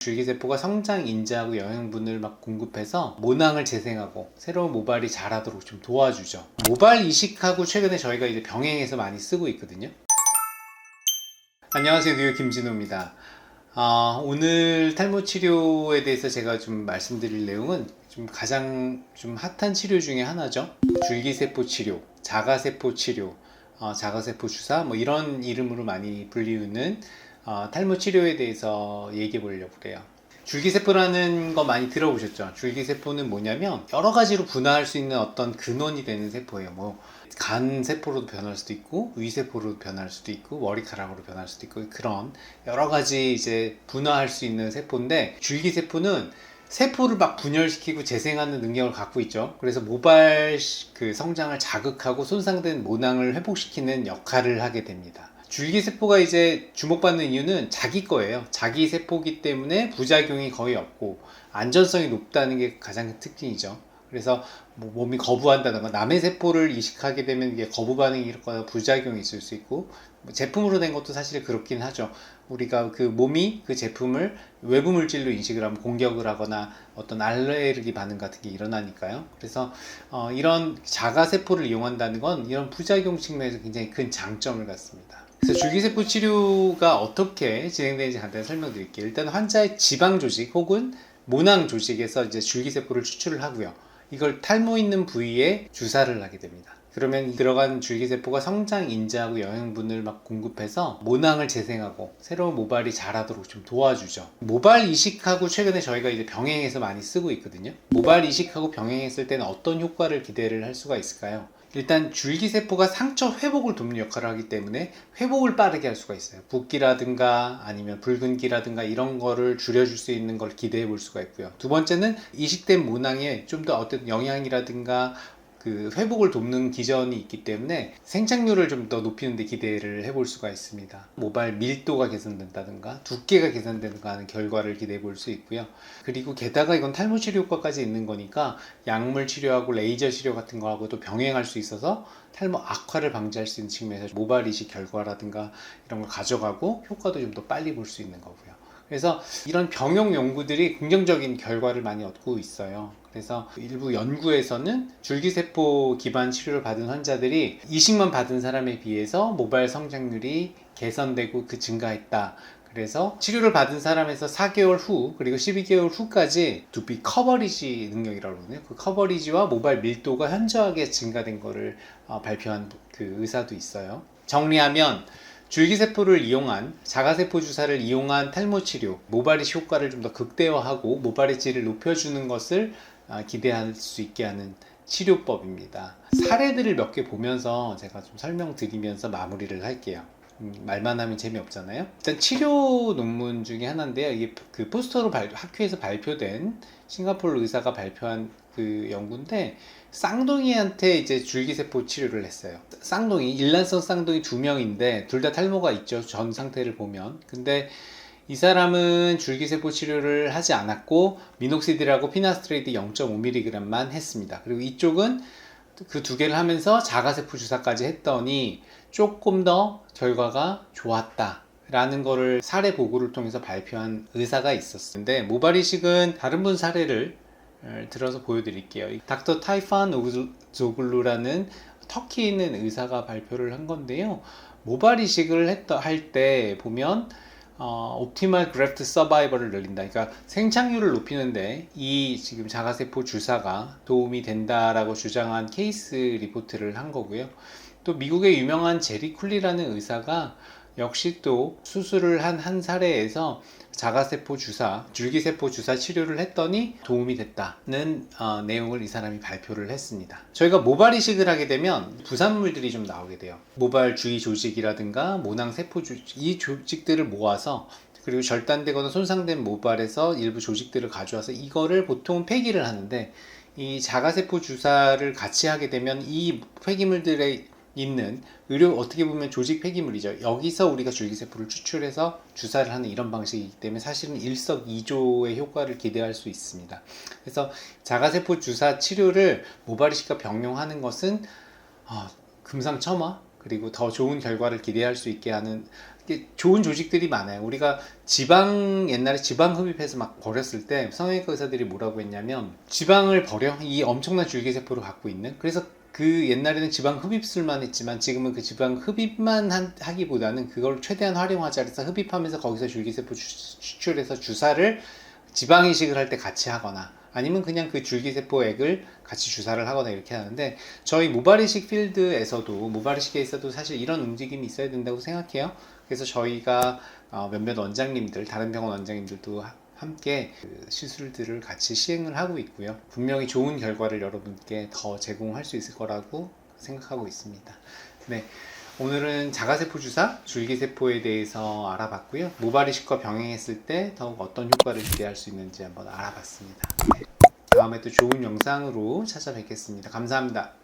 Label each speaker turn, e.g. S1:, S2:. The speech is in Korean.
S1: 줄기세포가 성장 인자하고 영양분을 막 공급해서 모낭을 재생하고 새로운 모발이 자라도록 좀 도와주죠. 모발 이식하고 최근에 저희가 이제 병행해서 많이 쓰고 있거든요. 안녕하세요, 뉴욕 김진호입니다. 오늘 탈모 치료에 대해서 제가 좀 말씀드릴 내용은 가장 핫한 치료 중에 하나죠. 줄기세포 치료, 자가세포 치료, 자가세포 주사 뭐 이런 이름으로 많이 불리우는 탈모 치료에 대해서 얘기해 보려고 그래요. 줄기세포라는 거 많이 들어보셨죠? 줄기세포는 뭐냐면 여러 가지로 분화할 수 있는 어떤 근원이 되는 세포예요. 뭐 간 세포로도 변할 수도 있고 위세포로 변할 수도 있고 머리카락으로 변할 수도 있고 그런 여러 가지 이제 분화할 수 있는 세포인데, 줄기세포는 세포를 막 분열시키고 재생하는 능력을 갖고 있죠. 그래서 모발 성장을 자극하고 손상된 모낭을 회복시키는 역할을 하게 됩니다. 줄기세포가 이제 주목받는 이유는 자기 거예요. 자기 세포기 때문에 부작용이 거의 없고 안전성이 높다는 게 가장 큰 특징이죠. 그래서 뭐 몸이 거부한다든가 남의 세포를 이식하게 되면 이게 거부 반응이 일어나거나 부작용이 있을 수 있고, 제품으로 된 것도 사실 그렇긴 하죠. 우리가 그 몸이 그 제품을 외부 물질로 인식을 하면 공격을 하거나 어떤 알레르기 반응 같은 게 일어나니까요. 그래서 이런 자가세포를 이용한다는 건 이런 부작용 측면에서 굉장히 큰 장점을 갖습니다. 그래서 줄기세포 치료가 어떻게 진행되는지 간단히 설명드릴게요. 일단 환자의 지방 조직 혹은 모낭 조직에서 이제 줄기세포를 추출을 하고요. 이걸 탈모 있는 부위에 주사를 하게 됩니다. 그러면 들어간 줄기세포가 성장 인자하고 영양분을 막 공급해서 모낭을 재생하고 새로운 모발이 자라도록 좀 도와주죠. 모발 이식하고 최근에 저희가 이제 병행해서 많이 쓰고 있거든요. 모발 이식하고 병행했을 때는 어떤 효과를 기대를 할 수가 있을까요? 일단 줄기세포가 상처 회복을 돕는 역할을 하기 때문에 회복을 빠르게 할 수가 있어요. 붓기라든가 아니면 붉은기라든가 이런 거를 줄여줄 수 있는 걸 기대해 볼 수가 있고요. 두 번째는 이식된 모낭에 좀 더 어떤 영양이라든가 그 회복을 돕는 기전이 있기 때문에 생착률을 좀 더 높이는 데 기대를 해볼 수가 있습니다. 모발 밀도가 개선된다든가 두께가 개선된다든가 하는 결과를 기대해 볼 수 있고요. 그리고 게다가 이건 탈모 치료 효과까지 있는 거니까 약물 치료하고 레이저 치료 같은 거하고도 병행할 수 있어서 탈모 악화를 방지할 수 있는 측면에서 모발 이식 결과라든가 이런 걸 가져가고 효과도 좀 더 빨리 볼 수 있는 거고요. 그래서 이런 병용 연구들이 긍정적인 결과를 많이 얻고 있어요. 그래서 일부 연구에서는 줄기세포 기반 치료를 받은 환자들이 이식만 받은 사람에 비해서 모발 성장률이 개선되고 증가했다. 그래서 치료를 받은 사람에서 4개월 후 그리고 12개월 후까지 두피 커버리지 능력이라고 그러거든요. 그 커버리지와 모발 밀도가 현저하게 증가된 거를 발표한 그 의사도 있어요. 정리하면 줄기세포를 이용한 자가세포 주사를 이용한 탈모 치료, 모발 이식 효과를 좀 더 극대화하고 모발의 질을 높여주는 것을 기대할 수 있게 하는 치료법입니다. 사례들을 몇 개 보면서 제가 좀 설명드리면서 마무리를 할게요. 말만 하면 재미없잖아요. 일단 치료 논문 중에 하나인데요. 이게 그 포스터로 학회에서 발표된 싱가포르 의사가 발표한 그 연구인데, 쌍둥이한테 이제 줄기세포 치료를 했어요. 쌍둥이, 일란성 쌍둥이 2명인데 둘 다 탈모가 있죠. 전 상태를 보면. 근데 이 사람은 줄기세포 치료를 하지 않았고 미녹시딜하고 피나스트레이드 0.5mg만 했습니다. 그리고 이쪽은 그 두 개를 하면서 자가세포 주사까지 했더니 조금 더 결과가 좋았다 라는 거를 사례 보고를 통해서 발표한 의사가 있었는데, 모발 이식은 다른 분 사례를 들어서 보여드릴게요. 닥터 타이판 오글루라는 터키에 있는 의사가 발표를 한 건데요. 모발 이식을 할 때 보면 옵티멀 그래프트 서바이벌을 늘린다. 그러니까 생착률을 높이는데 이 지금 자가세포 주사가 도움이 된다라고 주장한 케이스 리포트를 한 거고요. 또 미국의 유명한 제리 쿨리라는 의사가 역시 또 수술을 한 사례에서 자가세포 주사, 줄기세포 주사 치료를 했더니 도움이 됐다는 내용을 이 사람이 발표를 했습니다. 저희가 모발 이식을 하게 되면 부산물들이 좀 나오게 돼요. 모발 주위 조직이라든가 모낭 세포 조직, 이 조직들을 모아서, 그리고 절단되거나 손상된 모발에서 일부 조직들을 가져와서 이거를 보통 폐기를 하는데, 이 자가세포 주사를 같이 하게 되면 이 폐기물들의 있는 어떻게 보면 조직 폐기물이죠. 여기서 우리가 줄기세포를 추출해서 주사를 하는 이런 방식이기 때문에 사실은 일석이조의 효과를 기대할 수 있습니다. 그래서 자가세포 주사 치료를 모발 이식과 병용하는 것은 금상첨화, 그리고 더 좋은 결과를 기대할 수 있게 하는 좋은 조직들이 많아요. 우리가 옛날에 지방 흡입해서 막 버렸을 때 성형외과 의사들이 뭐라고 했냐면, 지방을 버려? 이 엄청난 줄기세포를 갖고 있는. 그래서 그 옛날에는 지방 흡입술만 했지만 지금은 그 지방 흡입만 하기보다는 그걸 최대한 활용하자 해서 흡입하면서 거기서 줄기세포 추출해서 주사를 지방 이식을 할 때 같이 하거나, 아니면 그냥 그 줄기세포액을 같이 주사를 하거나 이렇게 하는데, 저희 모발이식 필드에서도, 모발이식에 있어도 사실 이런 움직임이 있어야 된다고 생각해요. 그래서 저희가 몇몇 원장님들, 다른 병원 원장님들도 함께 그 시술들을 같이 시행을 하고 있고요. 분명히 좋은 결과를 여러분께 더 제공할 수 있을 거라고 생각하고 있습니다. 네. 오늘은 자가세포 주사, 줄기세포에 대해서 알아봤고요. 모발이식과 병행했을 때 더욱 어떤 효과를 기대할 수 있는지 한번 알아봤습니다. 네. 다음에 또 좋은 영상으로 찾아뵙겠습니다. 감사합니다.